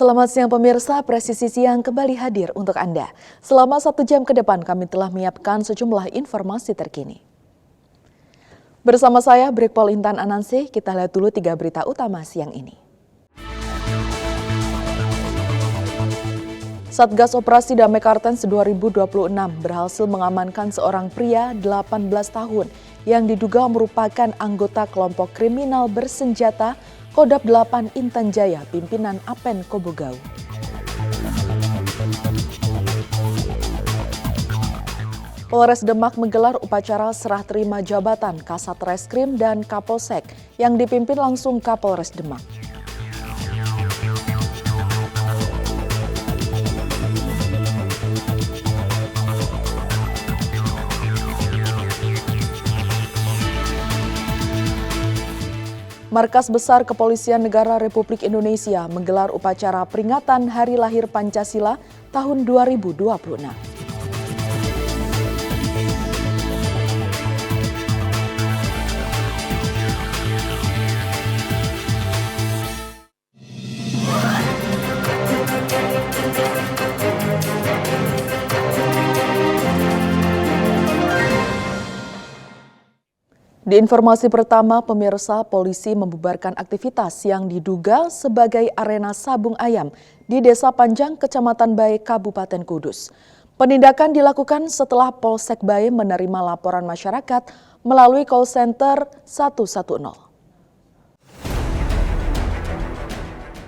Selamat siang pemirsa, Presisi Siang kembali hadir untuk Anda. Selama 1 jam ke depan kami telah menyiapkan sejumlah informasi terkini. Bersama saya Brigpol Intan Anansih, kita lihat dulu 3 berita utama siang ini. Satgas Operasi Damai Kartens 2026 berhasil mengamankan seorang pria 18 tahun yang diduga merupakan anggota kelompok kriminal bersenjata Kodam 8 Intan Jaya, pimpinan Apen Kobogau. Polres Demak menggelar upacara serah terima jabatan Kasat Reskrim dan Kapolsek yang dipimpin langsung Kapolres Demak. Markas Besar Kepolisian Negara Republik Indonesia menggelar upacara peringatan Hari Lahir Pancasila tahun 2026. Di informasi pertama, pemirsa, polisi membubarkan aktivitas yang diduga sebagai arena sabung ayam di Desa Panjang, Kecamatan Bae, Kabupaten Kudus. Penindakan dilakukan setelah Polsek Bae menerima laporan masyarakat melalui call center 110.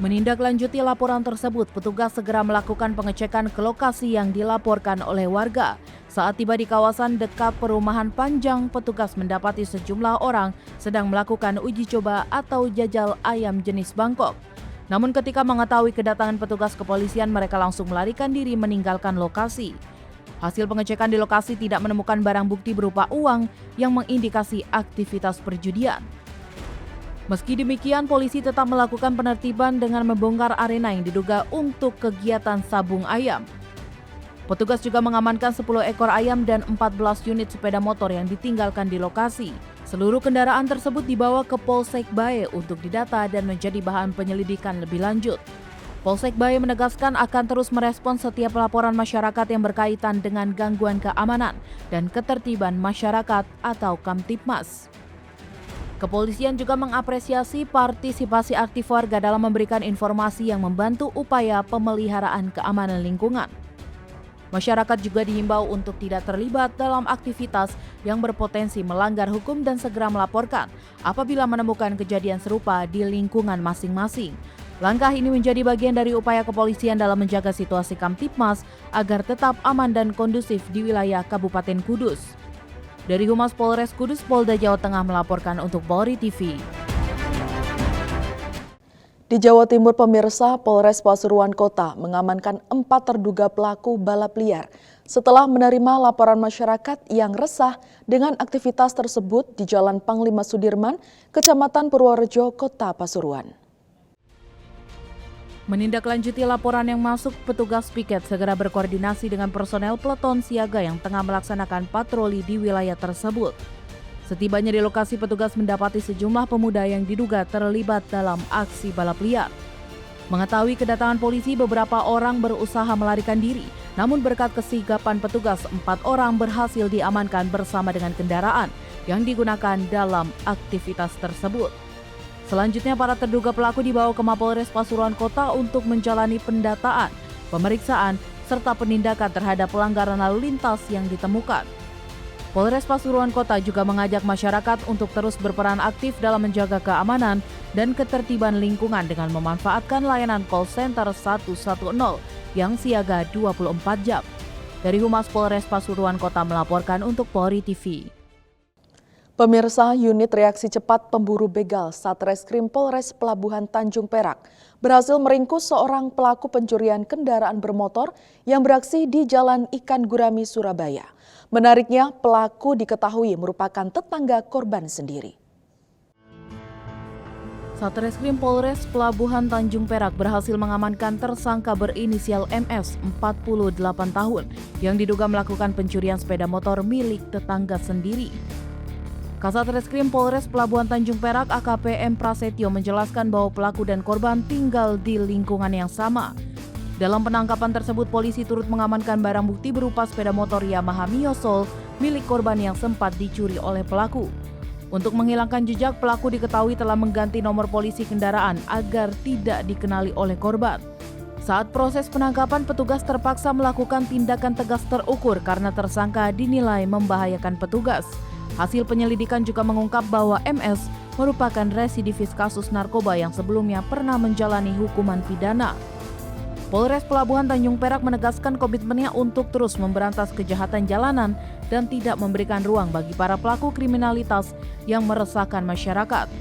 Menindaklanjuti laporan tersebut, petugas segera melakukan pengecekan ke lokasi yang dilaporkan oleh warga. Saat tiba di kawasan dekat perumahan Panjang, petugas mendapati sejumlah orang sedang melakukan uji coba atau jajal ayam jenis Bangkok. Namun ketika mengetahui kedatangan petugas kepolisian, mereka langsung melarikan diri meninggalkan lokasi. Hasil pengecekan di lokasi tidak menemukan barang bukti berupa uang yang mengindikasi aktivitas perjudian. Meski demikian, polisi tetap melakukan penertiban dengan membongkar arena yang diduga untuk kegiatan sabung ayam. Petugas juga mengamankan 10 ekor ayam dan 14 unit sepeda motor yang ditinggalkan di lokasi. Seluruh kendaraan tersebut dibawa ke Polsek Bae untuk didata dan menjadi bahan penyelidikan lebih lanjut. Polsek Bae menegaskan akan terus merespons setiap laporan masyarakat yang berkaitan dengan gangguan keamanan dan ketertiban masyarakat atau Kamtibmas. Kepolisian juga mengapresiasi partisipasi aktif warga dalam memberikan informasi yang membantu upaya pemeliharaan keamanan lingkungan. Masyarakat juga dihimbau untuk tidak terlibat dalam aktivitas yang berpotensi melanggar hukum dan segera melaporkan apabila menemukan kejadian serupa di lingkungan masing-masing. Langkah ini menjadi bagian dari upaya kepolisian dalam menjaga situasi Kamtibmas agar tetap aman dan kondusif di wilayah Kabupaten Kudus. Dari Humas Polres Kudus, Polda Jawa Tengah melaporkan untuk Polri TV. Di Jawa Timur, pemirsa, Polres Pasuruan Kota mengamankan 4 terduga pelaku balap liar setelah menerima laporan masyarakat yang resah dengan aktivitas tersebut di Jalan Panglima Sudirman, Kecamatan Purworejo, Kota Pasuruan. Menindaklanjuti laporan yang masuk, petugas piket segera berkoordinasi dengan personel peleton siaga yang tengah melaksanakan patroli di wilayah tersebut. Setibanya di lokasi, petugas mendapati sejumlah pemuda yang diduga terlibat dalam aksi balap liar. Mengetahui kedatangan polisi, beberapa orang berusaha melarikan diri. Namun berkat kesigapan petugas, 4 orang berhasil diamankan bersama dengan kendaraan yang digunakan dalam aktivitas tersebut. Selanjutnya, para terduga pelaku dibawa ke Mapolres Pasuruan Kota untuk menjalani pendataan, pemeriksaan, serta penindakan terhadap pelanggaran lalu lintas yang ditemukan. Polres Pasuruan Kota juga mengajak masyarakat untuk terus berperan aktif dalam menjaga keamanan dan ketertiban lingkungan dengan memanfaatkan layanan call center 110 yang siaga 24 jam. Dari Humas Polres Pasuruan Kota melaporkan untuk Polri TV. Pemirsa, unit reaksi cepat pemburu begal Satreskrim Polres Pelabuhan Tanjung Perak berhasil meringkus seorang pelaku pencurian kendaraan bermotor yang beraksi di Jalan Ikan Gurami, Surabaya. Menariknya, pelaku diketahui merupakan tetangga korban sendiri. Satreskrim Polres Pelabuhan Tanjung Perak berhasil mengamankan tersangka berinisial MS, 48 tahun, yang diduga melakukan pencurian sepeda motor milik tetangga sendiri. Kasat Reskrim Polres Pelabuhan Tanjung Perak AKP M. Prasetyo menjelaskan bahwa pelaku dan korban tinggal di lingkungan yang sama. Dalam penangkapan tersebut, polisi turut mengamankan barang bukti berupa sepeda motor Yamaha Mio Soul milik korban yang sempat dicuri oleh pelaku. Untuk menghilangkan jejak, pelaku diketahui telah mengganti nomor polisi kendaraan agar tidak dikenali oleh korban. Saat proses penangkapan, petugas terpaksa melakukan tindakan tegas terukur karena tersangka dinilai membahayakan petugas. Hasil penyelidikan juga mengungkap bahwa MS merupakan residivis kasus narkoba yang sebelumnya pernah menjalani hukuman pidana. Polres Pelabuhan Tanjung Perak menegaskan komitmennya untuk terus memberantas kejahatan jalanan dan tidak memberikan ruang bagi para pelaku kriminalitas yang meresahkan masyarakat.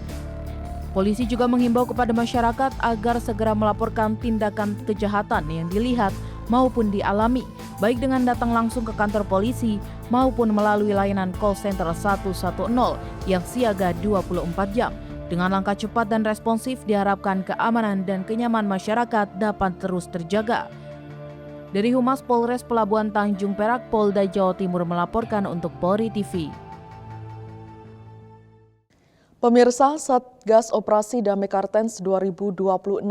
Polisi juga menghimbau kepada masyarakat agar segera melaporkan tindakan kejahatan yang dilihat maupun dialami, baik dengan datang langsung ke kantor polisi maupun melalui layanan call center 110 yang siaga 24 jam. Dengan langkah cepat dan responsif diharapkan keamanan dan kenyamanan masyarakat dapat terus terjaga. Dari Humas Polres Pelabuhan Tanjung Perak, Polda Jawa Timur melaporkan untuk Polri TV. Pemirsa, Satgas Operasi Damai Kartens 2026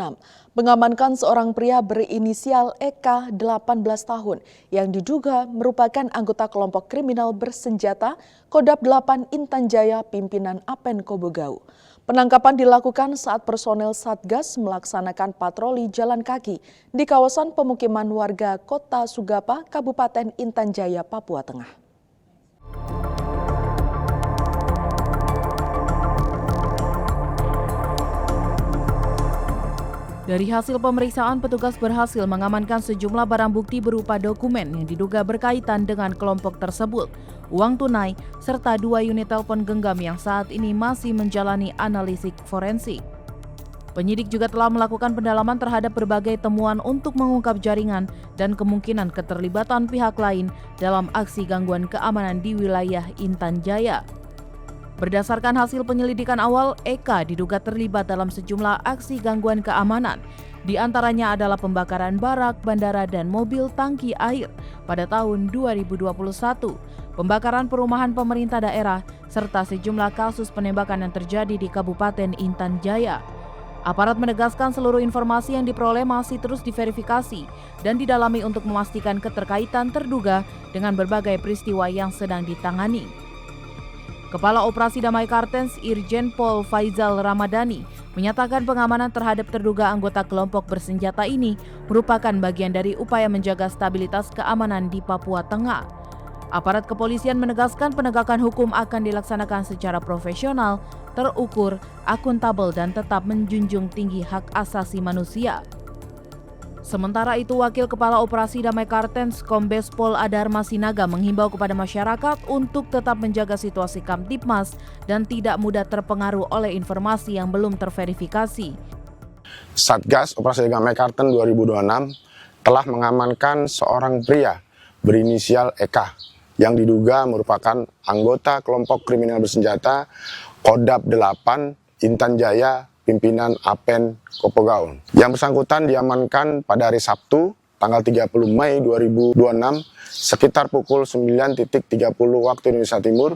mengamankan seorang pria berinisial EK 18 tahun yang diduga merupakan anggota kelompok kriminal bersenjata Kodap 8 Intan Jaya pimpinan Apen Kobogau. Penangkapan dilakukan saat personel Satgas melaksanakan patroli jalan kaki di kawasan pemukiman warga Kota Sugapa, Kabupaten Intan Jaya, Papua Tengah. Dari hasil pemeriksaan, petugas berhasil mengamankan sejumlah barang bukti berupa dokumen yang diduga berkaitan dengan kelompok tersebut, uang tunai, serta 2 unit telepon genggam yang saat ini masih menjalani analisis forensik. Penyidik juga telah melakukan pendalaman terhadap berbagai temuan untuk mengungkap jaringan dan kemungkinan keterlibatan pihak lain dalam aksi gangguan keamanan di wilayah Intan Jaya. Berdasarkan hasil penyelidikan awal, Eka diduga terlibat dalam sejumlah aksi gangguan keamanan. Di antaranya adalah pembakaran barak, bandara, dan mobil tangki air pada tahun 2021, pembakaran perumahan pemerintah daerah, serta sejumlah kasus penembakan yang terjadi di Kabupaten Intan Jaya. Aparat menegaskan seluruh informasi yang diperoleh masih terus diverifikasi dan didalami untuk memastikan keterkaitan terduga dengan berbagai peristiwa yang sedang ditangani. Kepala Operasi Damai Kartens Irjen Pol Faizal Ramadhani menyatakan pengamanan terhadap terduga anggota kelompok bersenjata ini merupakan bagian dari upaya menjaga stabilitas keamanan di Papua Tengah. Aparat kepolisian menegaskan penegakan hukum akan dilaksanakan secara profesional, terukur, akuntabel, dan tetap menjunjung tinggi hak asasi manusia. Sementara itu, Wakil Kepala Operasi Damai Kartens Kombes Pol Adarma Sinaga menghimbau kepada masyarakat untuk tetap menjaga situasi Kamtibmas dan tidak mudah terpengaruh oleh informasi yang belum terverifikasi. Satgas Operasi Damai Kartens 2026 telah mengamankan seorang pria berinisial EK yang diduga merupakan anggota kelompok kriminal bersenjata Kodap 8 Intan Jaya pimpinan Apen Kobogau. Yang bersangkutan diamankan pada hari Sabtu, tanggal 30 Mei 2026, sekitar pukul 9.30 waktu Indonesia Timur,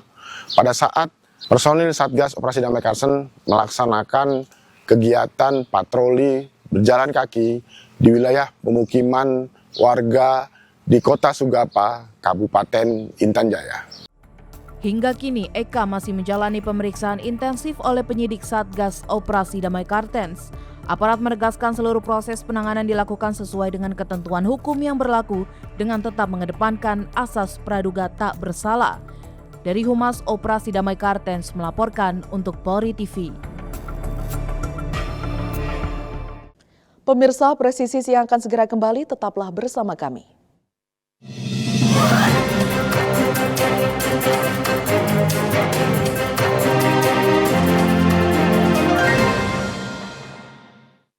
pada saat personil Satgas Operasi Damai Kartens melaksanakan kegiatan patroli berjalan kaki di wilayah pemukiman warga di Kota Sugapa, Kabupaten Intan Jaya. Hingga kini, Eka masih menjalani pemeriksaan intensif oleh penyidik Satgas Operasi Damai Kartens. Aparat menegaskan seluruh proses penanganan dilakukan sesuai dengan ketentuan hukum yang berlaku dengan tetap mengedepankan asas praduga tak bersalah. Dari Humas Operasi Damai Kartens melaporkan untuk Polri TV. Pemirsa, Presisi Siang akan segera kembali, tetaplah bersama kami.